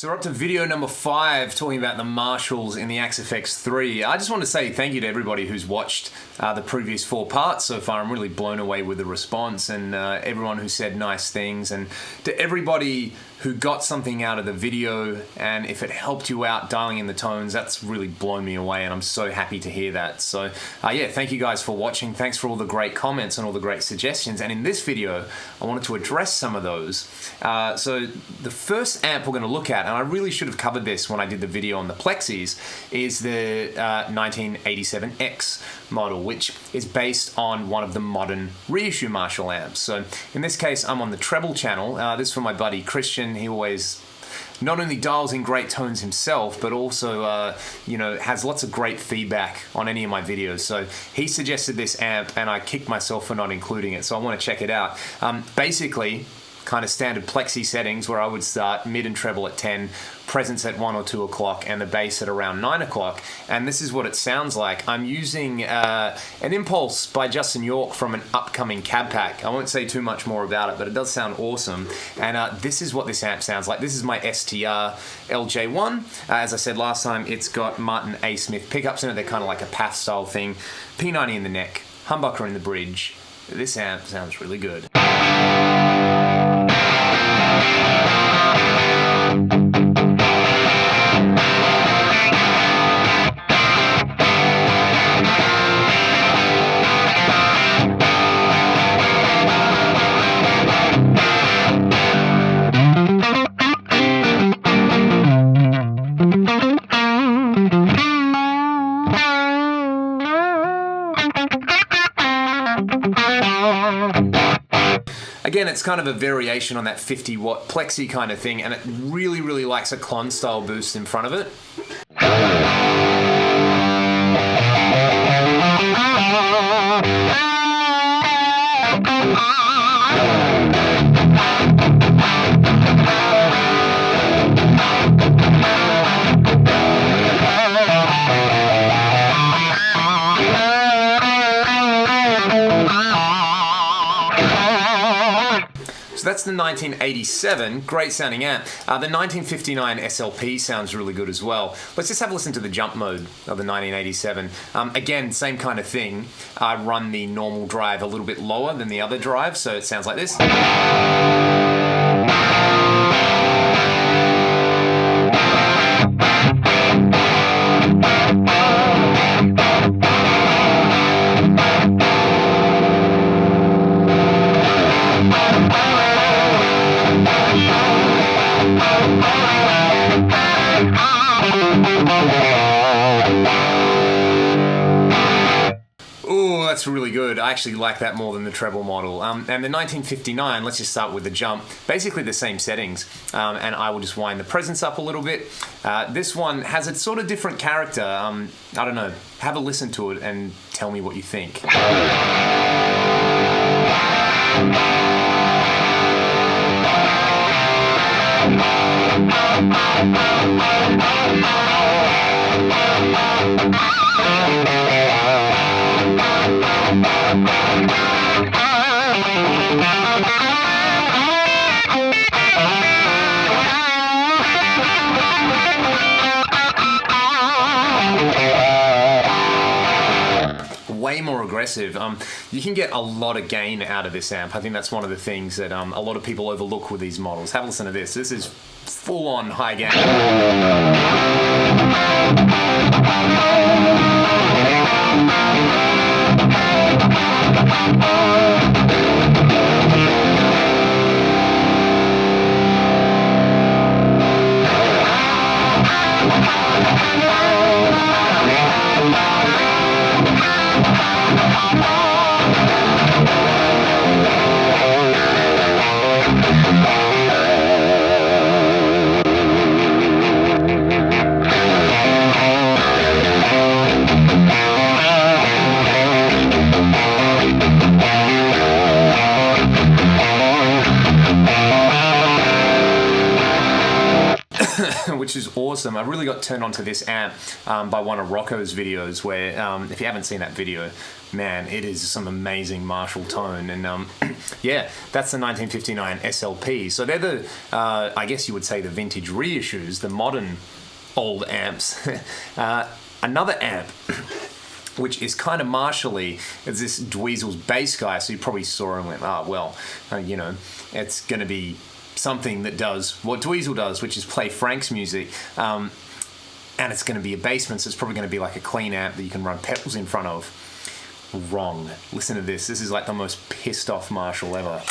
So we're up to video number 5, talking about the Marshalls in the Axe FX3. I just want to say thank you to everybody who's watched the previous 4 parts so far. I'm really blown away with the response and everyone who said nice things, and to everybody who got something out of the video, and if it helped you out dialing in the tones, that's really blown me away, and I'm so happy to hear that. So yeah, thank you guys for watching. Thanks for all the great comments and all the great suggestions, and in this video I wanted to address some of those. So the first amp we're going to look at, and I really should have covered this when I did the video on the Plexis, is the 1987X model, which is based on one of the modern reissue Marshall amps. So in this case I'm on the treble channel. This is from my buddy Christian. He always not only dials in great tones himself, but also you know, has lots of great feedback on any of my videos. So he suggested this amp and I kicked myself for not including it, so I want to check it out. Basically kind of standard Plexi settings where I would start mid and treble at 10, presence at 1 or 2 o'clock, and the bass at around 9 o'clock. And this is what it sounds like. I'm using an Impulse by Justin York from an upcoming cab pack. I won't say too much more about it, but it does sound awesome. And this is what this amp sounds like. This is my STR LJ1. As I said last time, it's got Martin A. Smith pickups in it. They're kind of like a PAF style thing. P90 in the neck, humbucker in the bridge. This amp sounds really good. Again, it's kind of a variation on that 50 watt Plexi kind of thing, and it really, really likes a clon style boost in front of it. So that's the 1987, great sounding amp. The 1959 SLP sounds really good as well. Let's just have a listen to the jump mode of the 1987. Again, same kind of thing. I run the normal drive a little bit lower than the other drive, so it sounds like this. Oh, that's really good. I actually like that more than the treble model. And the 1959, let's just start with the jump. Basically the same settings, and I will just wind the presence up a little bit. This one has a sort of different character. I don't know. Have a listen to it and tell me what you think. Way more aggressive. You can get a lot of gain out of this amp. I think that's one of the things that a lot of people overlook with these models. Have a listen to this. This is full-on high gain. which is awesome. I really got turned on to this amp by one of Rocco's videos where, if you haven't seen that video, man, it is some amazing Marshall tone. And yeah, that's the 1959 SLP. So they're the, I guess you would say, the vintage reissues, the modern old amps. Another amp, which is kind of Marshall-y, is this Dweezil's bass guy. So you probably saw him and went, oh, well, you know, it's going to be something that does what Dweezil does, which is play Frank's music. And it's going to be a bassman, so it's probably going to be like a clean amp that you can run pedals in front of. Wrong. Listen to this. This is like the most pissed off Marshall ever.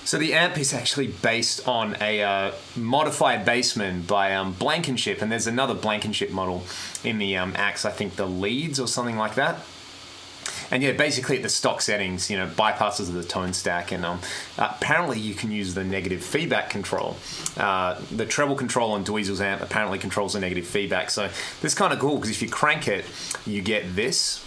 So the amp is actually based on a modified bassman by Blankenship, and there's another Blankenship model in the Axe, I think the Leeds or something like that. And yeah, basically at the stock settings, you know, bypasses of the tone stack, and apparently you can use the negative feedback control. The treble control on Dweezil's amp apparently controls the negative feedback, so this is kind of cool because if you crank it, you get this.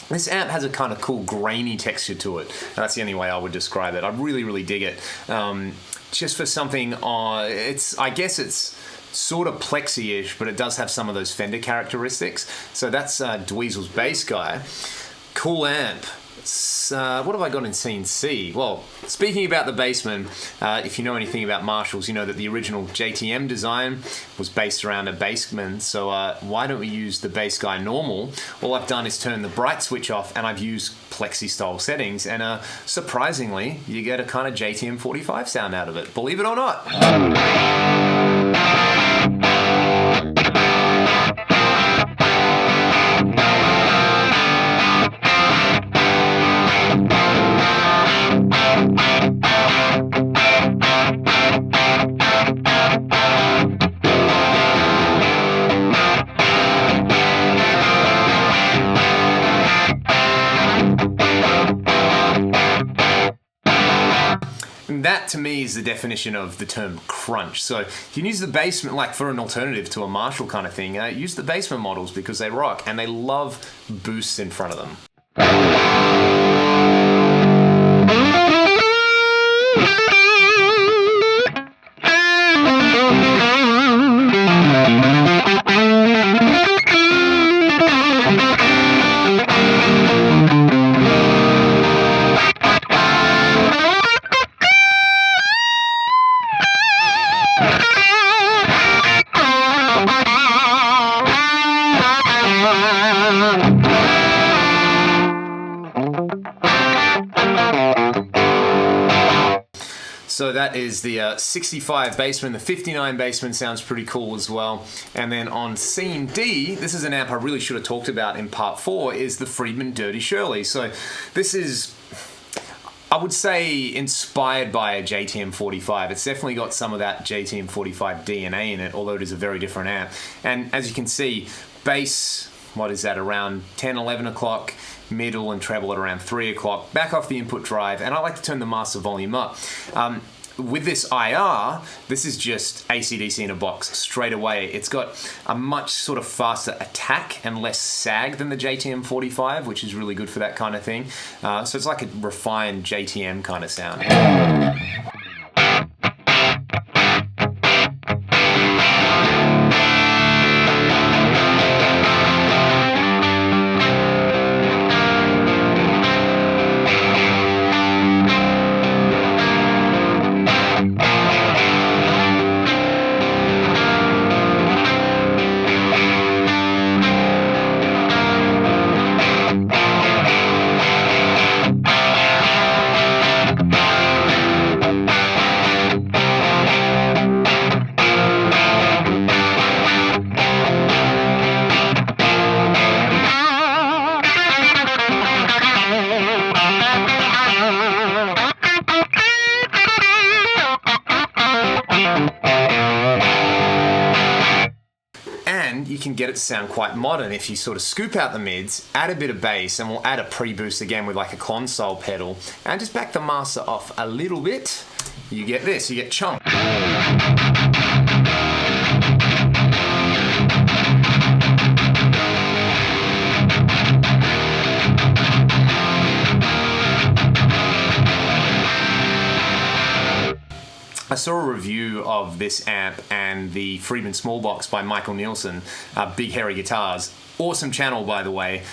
This amp has a kind of cool grainy texture to it. That's the only way I would describe it. I really, really dig it. Just for something, I guess it's sort of plexi-ish, but it does have some of those Fender characteristics. So that's Dweezil's bass guy. Cool amp. What have I got in scene C? Well, speaking about the bassman, if you know anything about Marshalls, you know that the original JTM design was based around a bassman, so why don't we use the bass guy normal? All I've done is turn the bright switch off, and I've used plexi style settings, and surprisingly, you get a kind of JTM 45 sound out of it, believe it or not. That to me is the definition of the term crunch. So if you use the bassman, like for an alternative to a Marshall kind of thing, use the bassman models because they rock and they love boosts in front of them. So that is the 65 bassman. The 59 bassman sounds pretty cool as well. And then on scene D, this is an amp I really should have talked about in part 4, is the Friedman Dirty Shirley. So this is, I would say inspired by a JTM 45. It's definitely got some of that JTM 45 DNA in it, although it is a very different amp. And as you can see, bass, what is that, around 10, 11 o'clock, middle and treble at around 3 o'clock, back off the input drive, and I like to turn the master volume up. With this IR, this is just AC/DC in a box straight away. It's got a much sort of faster attack and less sag than the JTM 45, which is really good for that kind of thing. So it's like a refined JTM kind of sound. You can get it to sound quite modern if you sort of scoop out the mids, add a bit of bass, and we'll add a pre-boost again with like a console pedal, and just back the master off a little bit. You get this, you get chunk. I saw a review of this amp and the Friedman small box by Michael Nielsen, Big Guitars. Awesome channel, by the way.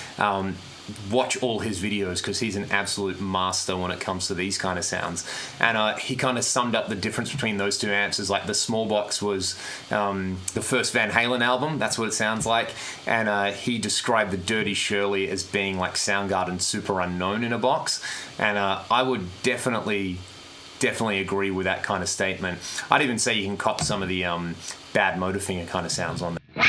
Watch all his videos because he's an absolute master when it comes to these kind of sounds. And he kind of summed up the difference between those two amps as like the small box was the first Van Halen album, that's what it sounds like. And he described the Dirty Shirley as being like Soundgarden Super Unknown in a box. And I would definitely agree with that kind of statement. I'd even say you can cop some of the bad Motorfinger kind of sounds on there.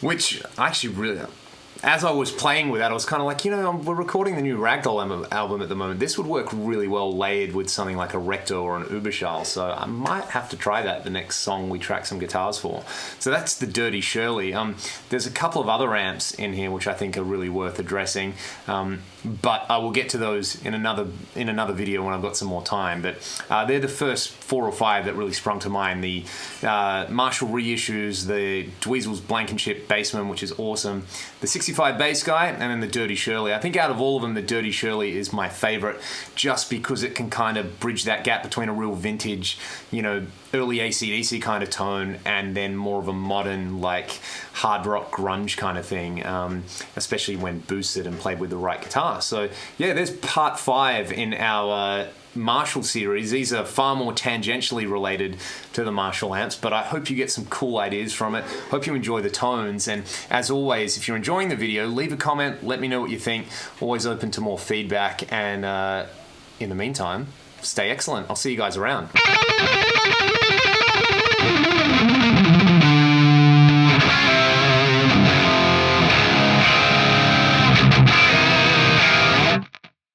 Which I actually really, as I was playing with that, I was kind of like, you know, we're recording the new Ragdoll album at the moment. This would work really well layered with something like a Rector or an Uberschall. So I might have to try that the next song we track some guitars for. So that's the Dirty Shirley. There's a couple of other amps in here which I think are really worth addressing. But I will get to those in another video when I've got some more time. But they're the first 4 or 5 that really sprung to mind. The Marshall Reissues, the Dweezil's Blankenship Bassman, which is awesome, the 65 Bass Guy, and then the Dirty Shirley. I think out of all of them, the Dirty Shirley is my favorite, just because it can kind of bridge that gap between a real vintage, you know, early AC/DC kind of tone and then more of a modern, like, hard rock grunge kind of thing, especially when boosted and played with the right guitar. So yeah, there's part 5 in our Marshall series. These are far more tangentially related to the Marshall amps, but I hope you get some cool ideas from it. Hope you enjoy the tones, and as always, if you're enjoying the video, leave a comment, let me know what you think. Always open to more feedback, and in the meantime, stay excellent. I'll see you guys around.